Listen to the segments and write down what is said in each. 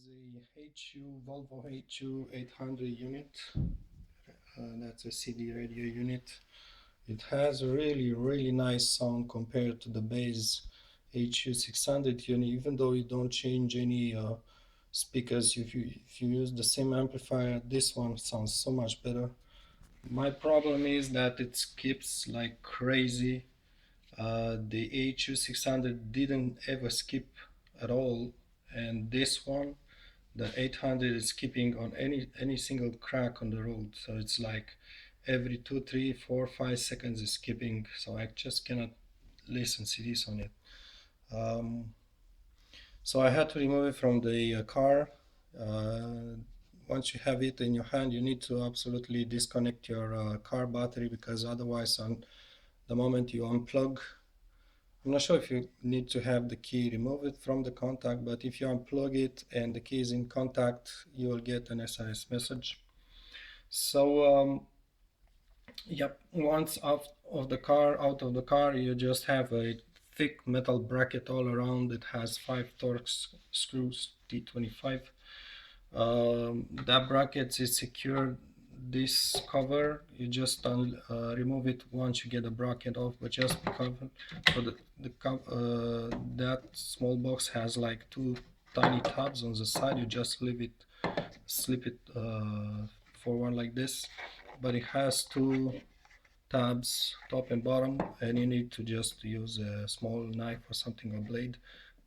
is a Volvo HU-800 unit. That's a CD radio unit. It has a really nice sound compared to the base HU-600 unit, even though you don't change any speakers. If you use the same amplifier, this one sounds so much better. My problem is that it skips like crazy. The HU-600 didn't ever skip at all, and this one, the 800, is skipping on any single crack on the road. So it's like every 2, 3, 4, 5 seconds is skipping. So I just cannot listen CDs on it. So I had to remove it from the car. Once you have it in your hand, you need to absolutely disconnect your car battery, because otherwise, on the moment you unplug, I'm not sure if you need to have the key remove it from the contact, but if you unplug it and the key is in contact, you will get an SOS message. So yep, once out of the car, you just have a thick metal bracket all around. It has 5 Torx screws, T25. That bracket is secured. This cover, you just remove it once you get the bracket off, but just because so that small box has like 2 tiny tabs on the side. You just slip it forward like this, but it has 2 tabs, top and bottom, and you need to just use a small knife or something, or blade,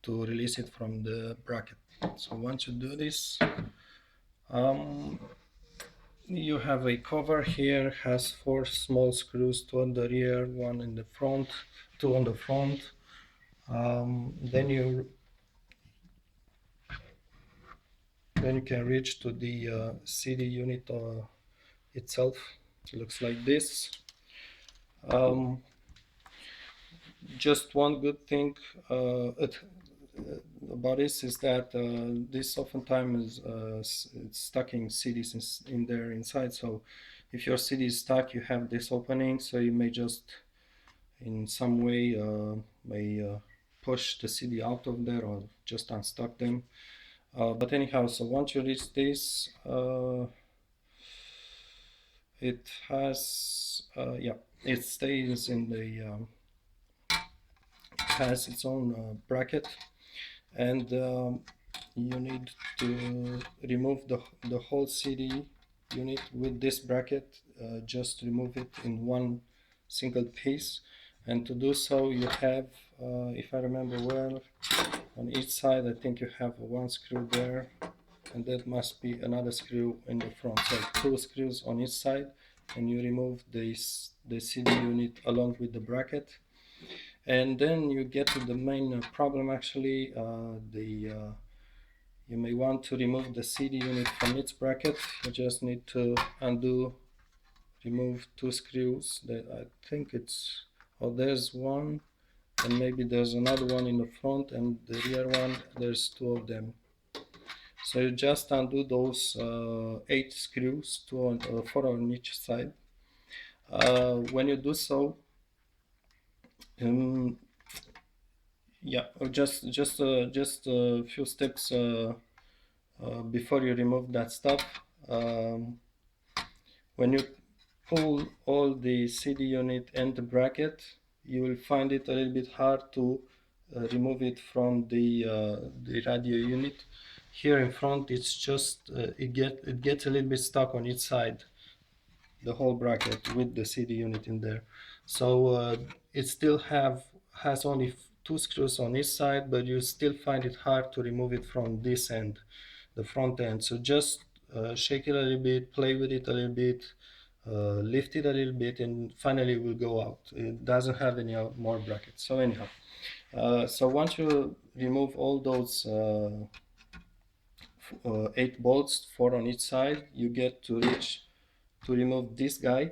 to release it from the bracket. So once you do this, you have a cover here, has 4 small screws, 2 on the rear, 1 in the front, 2 on the front. Then you can reach to the CD unit itself. It looks like this. Just one good thing about this is that this oftentimes is stacking CDs in there inside. So if your CD is stuck, you have this opening, so you may just in some way push the CD out of there, or just unstuck them. But anyhow, so once you reach this, it has it stays in the has its own bracket, and you need to remove the whole CD unit with this bracket. Just remove it in one single piece, and to do so you have, if I remember well, on each side I think you have 1 screw there, and that must be another screw in the front. So 2 screws on each side, and you remove the CD unit along with the bracket. And then you get to the main problem. Actually, you may want to remove the CD unit from its bracket. You just need to remove 2 screws. That I think it's, oh, there's one, and maybe there's another one in the front, and the rear one, there's 2 of them. So you just undo those 8 screws, 4 on each side. When you do so, just a few steps before you remove that stuff. When you pull all the CD unit and the bracket, you will find it a little bit hard to remove it from the radio unit. Here in front, it's just it gets a little bit stuck on each side, the whole bracket with the CD unit in there. So it still has only 2 screws on each side, but you still find it hard to remove it from this end, the front end. So just shake it a little bit, play with it a little bit, lift it a little bit, and finally it will go out. It doesn't have any more brackets. So anyhow, so once you remove all those 8 bolts, 4 on each side, you get to remove this guy.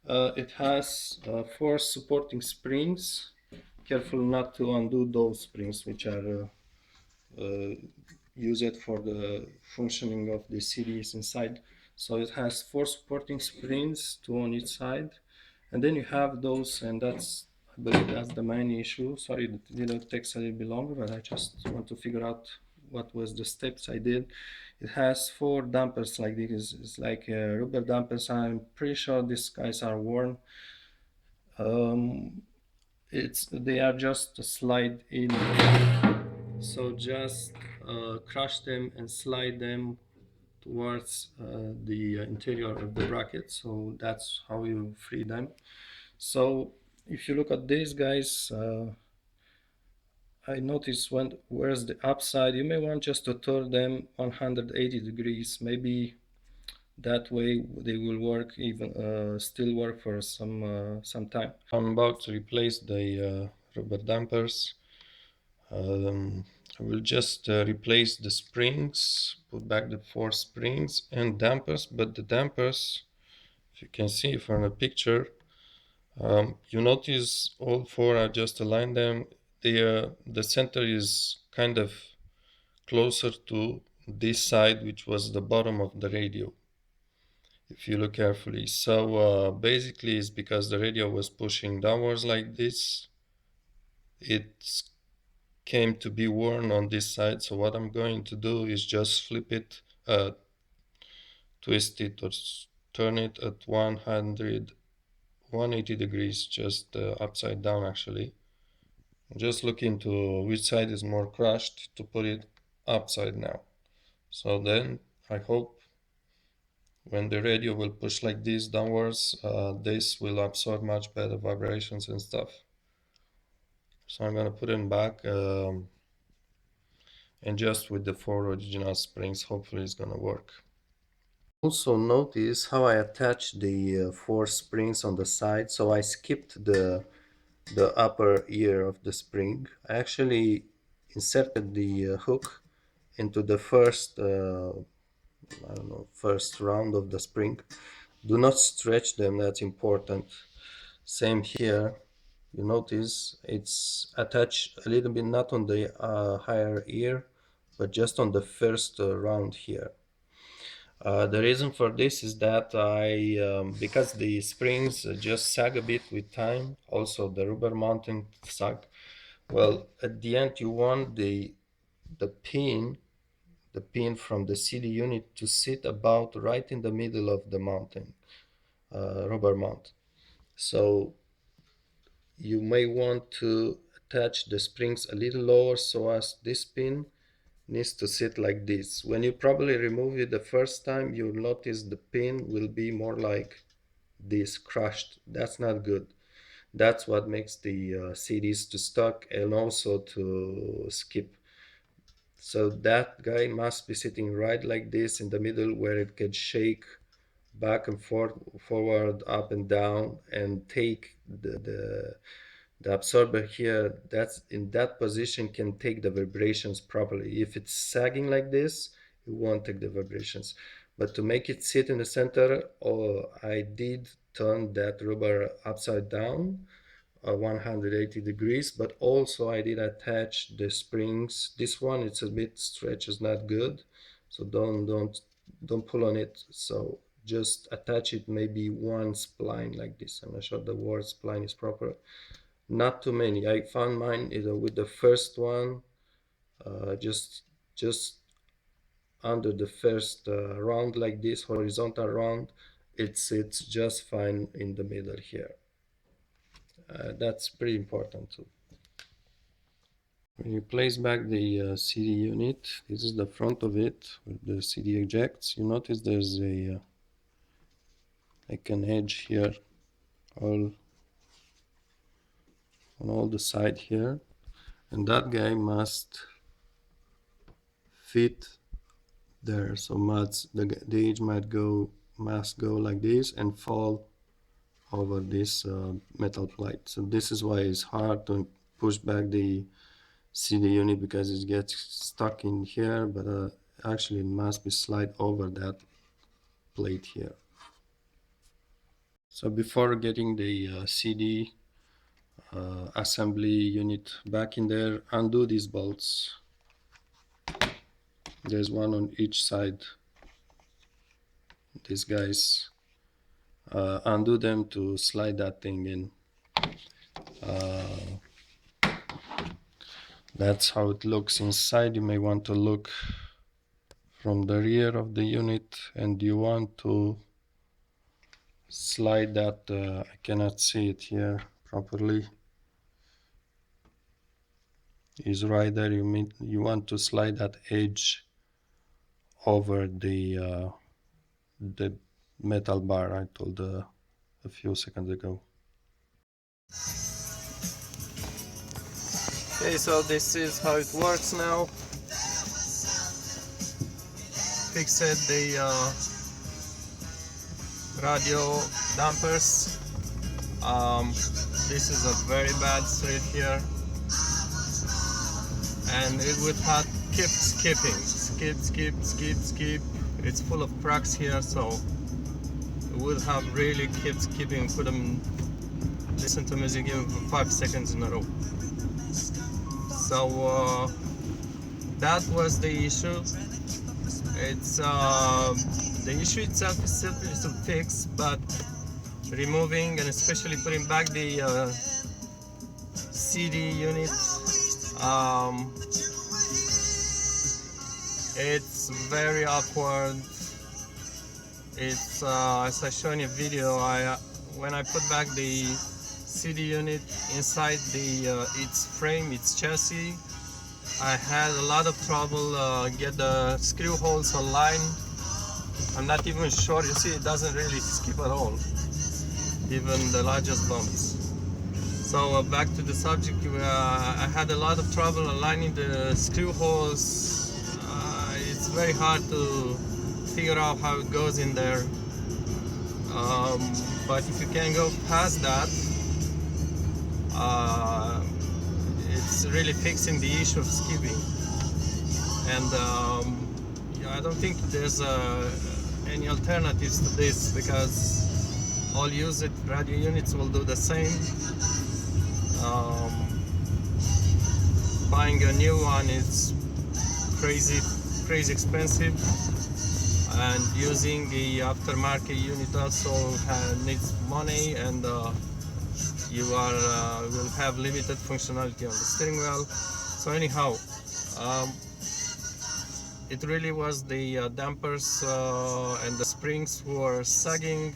It has 4 supporting springs. Careful not to undo those springs, which are used for the functioning of the CDs inside. So it has 4 supporting springs, 2 on each side, and then you have those, and that's, I believe that's the main issue. Sorry, the video takes a little bit longer, but I just want to figure out what was the steps I did. It has 4 dampers like this. It's like rubber dampers. I'm pretty sure these guys are worn. They are just slide in, so just crush them and slide them towards the interior of the bracket. So that's how you free them. So if you look at these guys, I noticed where's the upside. You may want just to turn them 180 degrees. Maybe that way they will work, even still work for some time. I'm about to replace the rubber dampers. I will just replace the springs, put back the 4 springs and dampers, but the dampers, if you can see from the picture, you notice all 4 are just aligned them. The center is kind of closer to this side, which was the bottom of the radio, if you look carefully. So basically it's because the radio was pushing downwards like this. It came to be worn on this side. So what I'm going to do is just flip it, twist it or turn it at 180 degrees, just upside down actually. Just look into which side is more crushed to put it upside now. So then I hope when the radio will push like this downwards, this will absorb much better vibrations and stuff. So I'm gonna put it back, and just with the 4 original springs, hopefully it's gonna work. Also notice how I attached the 4 springs on the side. So I skipped the upper ear of the spring. I actually inserted the hook into the first I don't know, first round of the spring. Do not stretch them, that's important. Same here. You notice it's attached a little bit, not on the higher ear, but just on the first round here. The reason for this is that because the springs just sag a bit with time, also the rubber mounting sag. Well, at the end you want the pin from the CD unit to sit about right in the middle of the mounting, rubber mount. So you may want to attach the springs a little lower so as this pin needs to sit like this. When you probably remove it the first time, you'll notice the pin will be more like this, crushed. That's not good. That's what makes the CDs to stuck and also to skip. So that guy must be sitting right like this in the middle, where it can shake back and forth, forward, up and down, and take the absorber here. That's in that position can take the vibrations properly. If it's sagging like this, it won't take the vibrations. But to make it sit in the center, I did turn that rubber upside down 180 degrees, but also I did attach the springs. This one, it's a bit stretch, is not good, so don't pull on it. So just attach it, maybe one spline like this. I'm not sure the word spline is proper. Not too many. I found mine with the first one, just under the first round like this, horizontal round. It's just fine in the middle here. That's pretty important too. When you place back the CD unit, this is the front of it with the CD ejects. You notice there's a like an edge here, all on all the side here, and that guy must fit there. So the edge must go like this and fall over this metal plate. So this is why it's hard to push back the CD unit, because it gets stuck in here, but actually it must be slide over that plate here. So before getting the CD assembly unit back in there, undo these bolts. There's one on each side. These guys, undo them to slide that thing in. That's how it looks inside. You may want to look from the rear of the unit, and you want to slide that, I cannot see it here properly, is right there. You want to slide that edge over the metal bar I told a few seconds ago. Okay, so this is how it works now. Fixed the radio dampers. This is a very bad thread here, and it would have kept skipping, skip. It's full of cracks here, so it would have really kept skipping. Couldn't listen to music even for 5 seconds in a row. So that was the issue. It's the issue itself is simply to fix, but removing and especially putting back the CD unit, it's very awkward. It's as I shown in a video, when I put back the CD unit inside the its frame, its chassis, I had a lot of trouble get the screw holes aligned. I'm not even sure, you see, it doesn't really skip at all, even the largest bumps. So back to the subject, I had a lot of trouble aligning the screw holes. It's very hard to figure out how it goes in there. But if you can go past that, it's really fixing the issue of skipping. And yeah, I don't think there's any alternatives to this, because all used radio units will do the same. Buying a new one is crazy expensive, and using the aftermarket unit also needs money, and you will have limited functionality on the steering wheel. So anyhow, it really was the dampers and the springs who were sagging,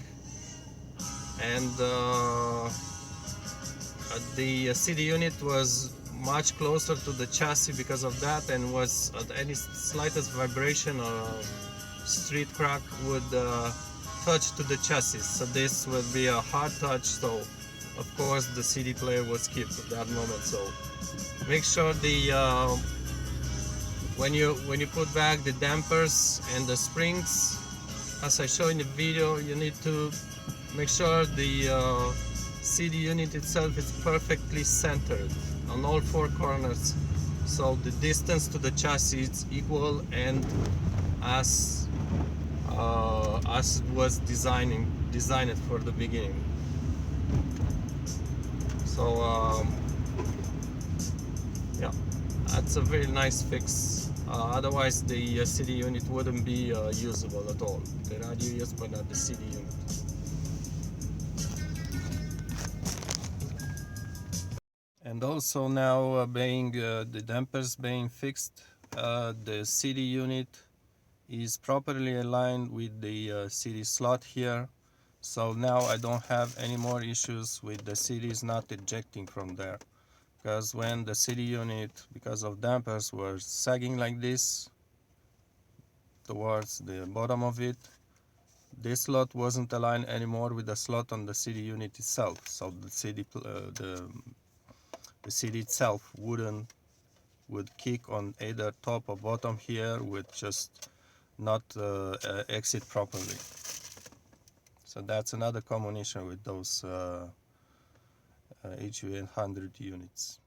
and the CD unit was much closer to the chassis because of that, and was at any slightest vibration or street crack would touch to the chassis. So this would be a hard touch, so of course the CD player was skipped at that moment. So make sure the when you put back the dampers and the springs, as I showed in the video, you need to make sure the CD unit itself is perfectly centered on all four corners, so the distance to the chassis is equal and as it was designed for the beginning. So yeah, that's a very nice fix. Otherwise the CD unit wouldn't be usable at all. The radio yes, but not the CD unit. And also now being the dampers being fixed, the CD unit is properly aligned with the CD slot here. So now I don't have any more issues with the CDs not ejecting from there. Because when the CD unit, because of dampers, were sagging like this towards the bottom of it, this slot wasn't aligned anymore with the slot on the CD unit itself. So the CD itself would kick on either top or bottom here, would just not exit properly. So that's another common issue with those HU-800 units.